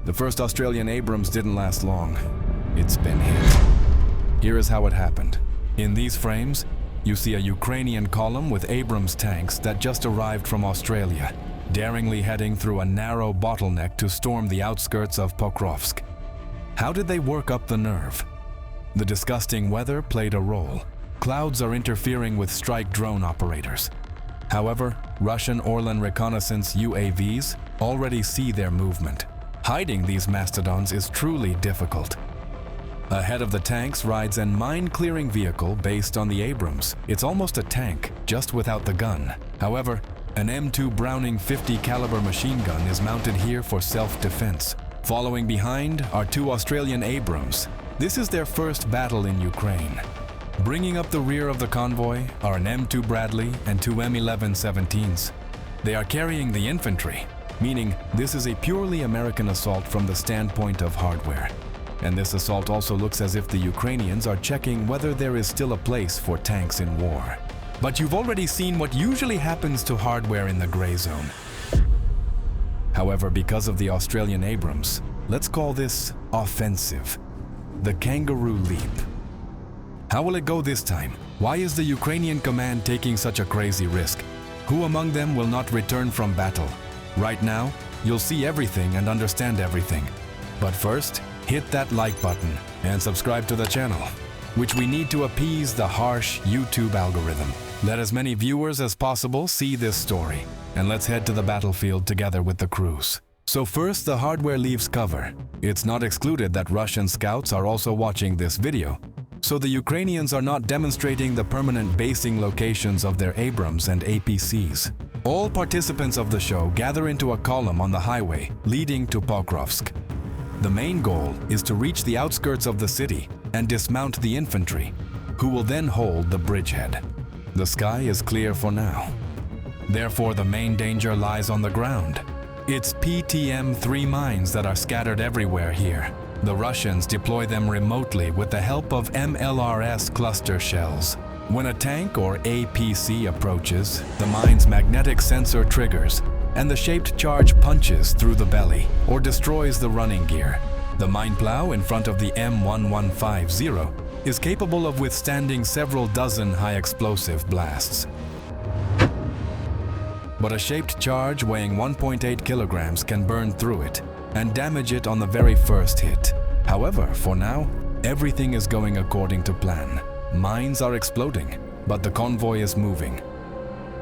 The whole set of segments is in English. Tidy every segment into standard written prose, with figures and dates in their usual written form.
The first Australian Abrams didn't last long. It's been hit. Here is how it happened. In these frames, you see a Ukrainian column with Abrams tanks that just arrived from Australia, daringly heading through a narrow bottleneck to storm the outskirts of Pokrovsk. How did they work up the nerve? The disgusting weather played a role. Clouds are interfering with strike drone operators. However, Russian Orlan reconnaissance UAVs already see their movement. Hiding these mastodons is truly difficult. Ahead of the tanks rides a mine-clearing vehicle based on the Abrams. It's almost a tank, just without the gun. However, an M2 Browning 50 caliber machine gun is mounted here for self-defense. Following behind are two Australian Abrams. This is their first battle in Ukraine. Bringing up the rear of the convoy are an M2 Bradley and two M11-17s. They are carrying the infantry, meaning this is a purely American assault from the standpoint of hardware. And this assault also looks as if the Ukrainians are checking whether there is still a place for tanks in war. But you've already seen what usually happens to hardware in the gray zone. However, because of the Australian Abrams, let's call this offensive. The Kangaroo Leap. How will it go this time? Why is the Ukrainian command taking such a crazy risk? Who among them will not return from battle? Right now, you'll see everything and understand everything. But first, hit that like button and subscribe to the channel, which we need to appease the harsh YouTube algorithm. Let as many viewers as possible see this story, and let's head to the battlefield together with the crews. So first, the hardware leaves cover. It's not excluded that Russian scouts are also watching this video, so the Ukrainians are not demonstrating the permanent basing locations of their Abrams and APCs. All participants of the show gather into a column on the highway leading to Pokrovsk. The main goal is to reach the outskirts of the city and dismount the infantry, who will then hold the bridgehead. The sky is clear for now. Therefore, the main danger lies on the ground. It's PTM-3 mines that are scattered everywhere here. The Russians deploy them remotely with the help of MLRS cluster shells. When a tank or APC approaches, the mine's magnetic sensor triggers, and the shaped charge punches through the belly or destroys the running gear. The mine plow in front of the M1150 is capable of withstanding several dozen high-explosive blasts. But a shaped charge weighing 1.8 kilograms can burn through it and damage it on the very first hit. However, for now, everything is going according to plan. Mines are exploding, but the convoy is moving.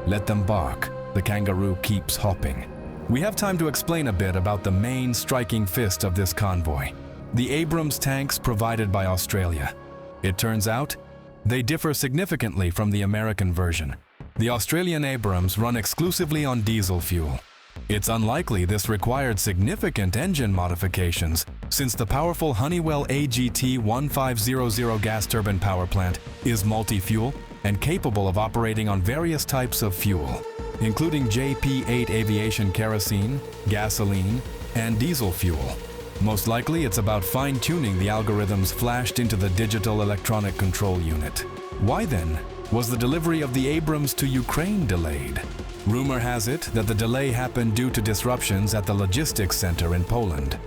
Let them bark. The Kangaroo keeps hopping. We have time to explain a bit about the main striking fist of this convoy, the Abrams tanks provided by Australia. It turns out, they differ significantly from the American version. The Australian Abrams run exclusively on diesel fuel. It's unlikely this required significant engine modifications, since the powerful Honeywell AGT-1500 gas turbine power plant is multi-fuel and capable of operating on various types of fuel, including JP8 aviation kerosene, gasoline, and diesel fuel. Most likely, it's about fine-tuning the algorithms flashed into the digital electronic control unit. Why then was the delivery of the Abrams to Ukraine delayed? Rumor has it that the delay happened due to disruptions at the logistics center in Poland.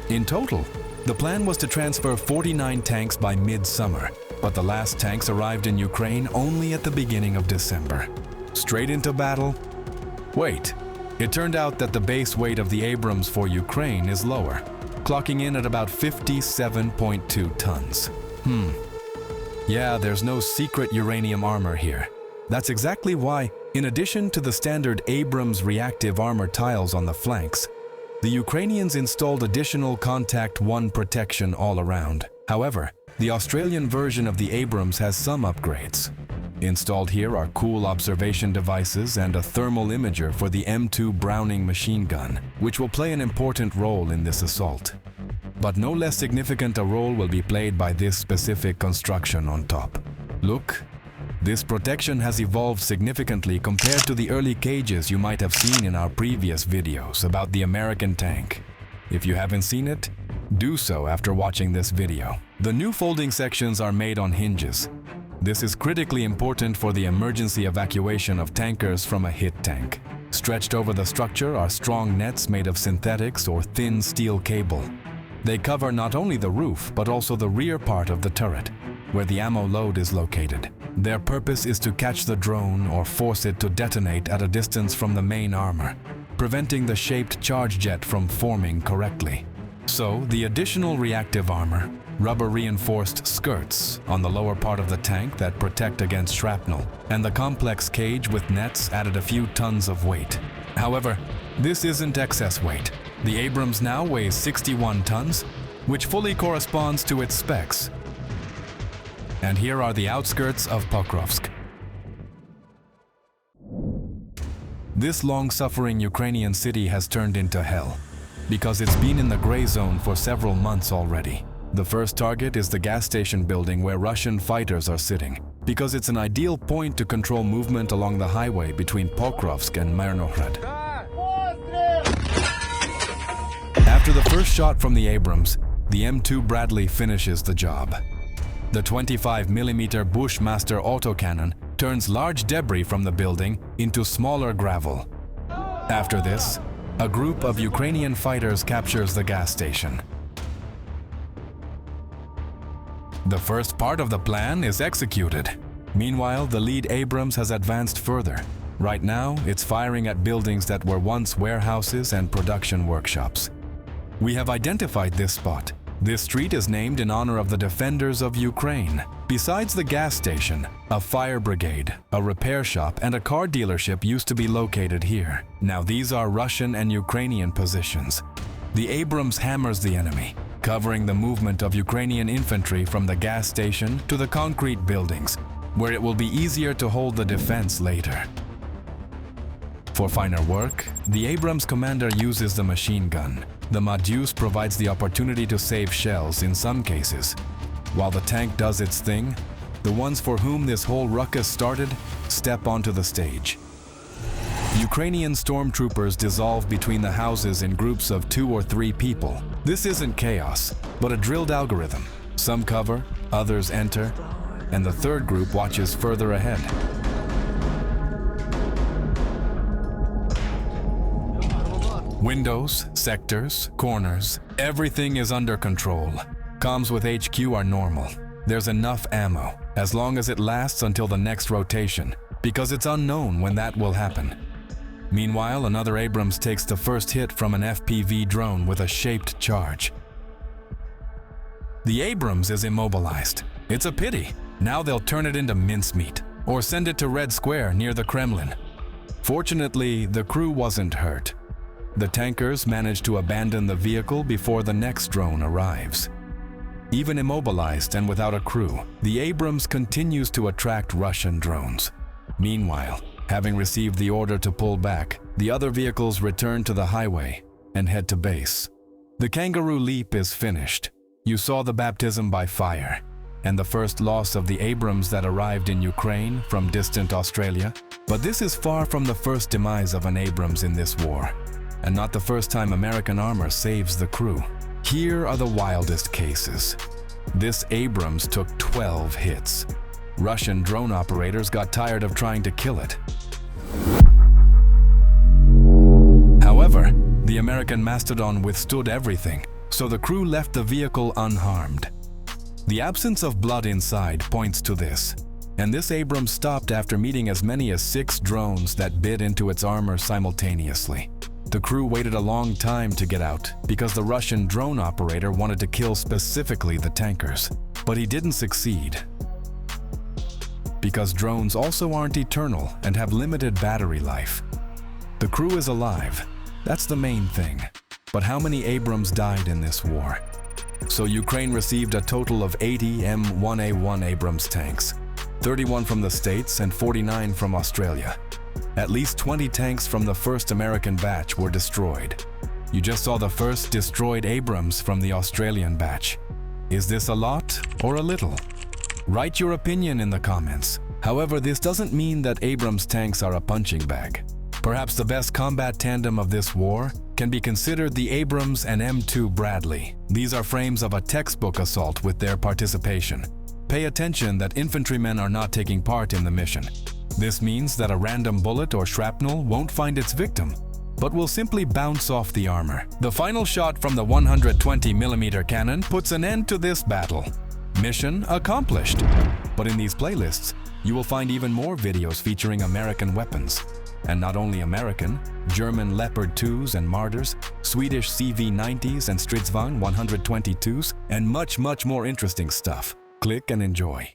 In total, the plan was to transfer 49 tanks by mid-summer, but the last tanks arrived in Ukraine only at the beginning of December. Straight into battle? Wait, it turned out that the base weight of the Abrams for Ukraine is lower, clocking in at about 57.2 tons. Yeah, there's no secret uranium armor here. That's exactly why, in addition to the standard Abrams reactive armor tiles on the flanks, the Ukrainians installed additional Contact 1 protection all around. However, the Australian version of the Abrams has some upgrades. Installed here are cool observation devices and a thermal imager for the M2 Browning machine gun, which will play an important role in this assault. But no less significant a role will be played by this specific construction on top. Look, this protection has evolved significantly compared to the early cages you might have seen in our previous videos about the American tank. If you haven't seen it, do so after watching this video. The new folding sections are made on hinges. This is critically important for the emergency evacuation of tankers from a hit tank. Stretched over the structure are strong nets made of synthetics or thin steel cable. They cover not only the roof, but also the rear part of the turret, where the ammo load is located. Their purpose is to catch the drone or force it to detonate at a distance from the main armor, preventing the shaped charge jet from forming correctly. So, the additional reactive armor, rubber-reinforced skirts on the lower part of the tank that protect against shrapnel, and the complex cage with nets added a few tons of weight. However, this isn't excess weight. The Abrams now weighs 61 tons, which fully corresponds to its specs. And here are the outskirts of Pokrovsk. This long-suffering Ukrainian city has turned into hell, because it's been in the gray zone for several months already. The first target is the gas station building where Russian fighters are sitting, because it's an ideal point to control movement along the highway between Pokrovsk and Myrnograd. After the first shot from the Abrams, the M2 Bradley finishes the job. The 25mm Bushmaster autocannon turns large debris from the building into smaller gravel. After this, a group of Ukrainian fighters captures the gas station. The first part of the plan is executed. Meanwhile, the lead Abrams has advanced further. Right now, it's firing at buildings that were once warehouses and production workshops. We have identified this spot. This street is named in honor of the defenders of Ukraine. Besides the gas station, a fire brigade, a repair shop, and a car dealership used to be located here. Now these are Russian and Ukrainian positions. The Abrams hammers the enemy, covering the movement of Ukrainian infantry from the gas station to the concrete buildings, where it will be easier to hold the defense later. For finer work, the Abrams commander uses the machine gun. The Madyus provides the opportunity to save shells in some cases. While the tank does its thing, the ones for whom this whole ruckus started step onto the stage. Ukrainian stormtroopers dissolve between the houses in groups of 2 or 3 people. This isn't chaos, but a drilled algorithm. Some cover, others enter, and the third group watches further ahead. Windows, sectors, corners, everything is under control. Comms with HQ are normal. There's enough ammo, as long as it lasts until the next rotation, because it's unknown when that will happen. Meanwhile, another Abrams takes the first hit from an FPV drone with a shaped charge. The Abrams is immobilized. It's a pity. Now they'll turn it into mincemeat, or send it to Red Square near the Kremlin. Fortunately, the crew wasn't hurt. The tankers managed to abandon the vehicle before the next drone arrives. Even immobilized and without a crew, the Abrams continues to attract Russian drones. Meanwhile, having received the order to pull back, the other vehicles return to the highway and head to base. The Kangaroo leap is finished. You saw the baptism by fire, and the first loss of the Abrams that arrived in Ukraine from distant Australia. But this is far from the first demise of an Abrams in this war, and not the first time American armor saves the crew. Here are the wildest cases. This Abrams took 12 hits. Russian drone operators got tired of trying to kill it. However, the American Mastodon withstood everything, so the crew left the vehicle unharmed. The absence of blood inside points to this, and this Abrams stopped after meeting as many as 6 drones that bit into its armor simultaneously. The crew waited a long time to get out because the Russian drone operator wanted to kill specifically the tankers, but he didn't succeed. Because drones also aren't eternal and have limited battery life. The crew is alive, that's the main thing. But how many Abrams died in this war? So Ukraine received a total of 80 M1A1 Abrams tanks, 31 from the States and 49 from Australia. At least 20 tanks from the first American batch were destroyed. You just saw the first destroyed Abrams from the Australian batch. Is this a lot or a little? Write your opinion in the comments. However, this doesn't mean that Abrams tanks are a punching bag. Perhaps the best combat tandem of this war can be considered the Abrams and M2 Bradley. These are frames of a textbook assault with their participation. Pay attention that infantrymen are not taking part in the mission. This means that a random bullet or shrapnel won't find its victim, but will simply bounce off the armor. The final shot from the 120mm cannon puts an end to this battle. Mission accomplished. But in these playlists, you will find even more videos featuring American weapons. And not only American, German Leopard 2s and Martyrs, Swedish CV90s and Stridsvagn 122s, and much more interesting stuff. Click and enjoy.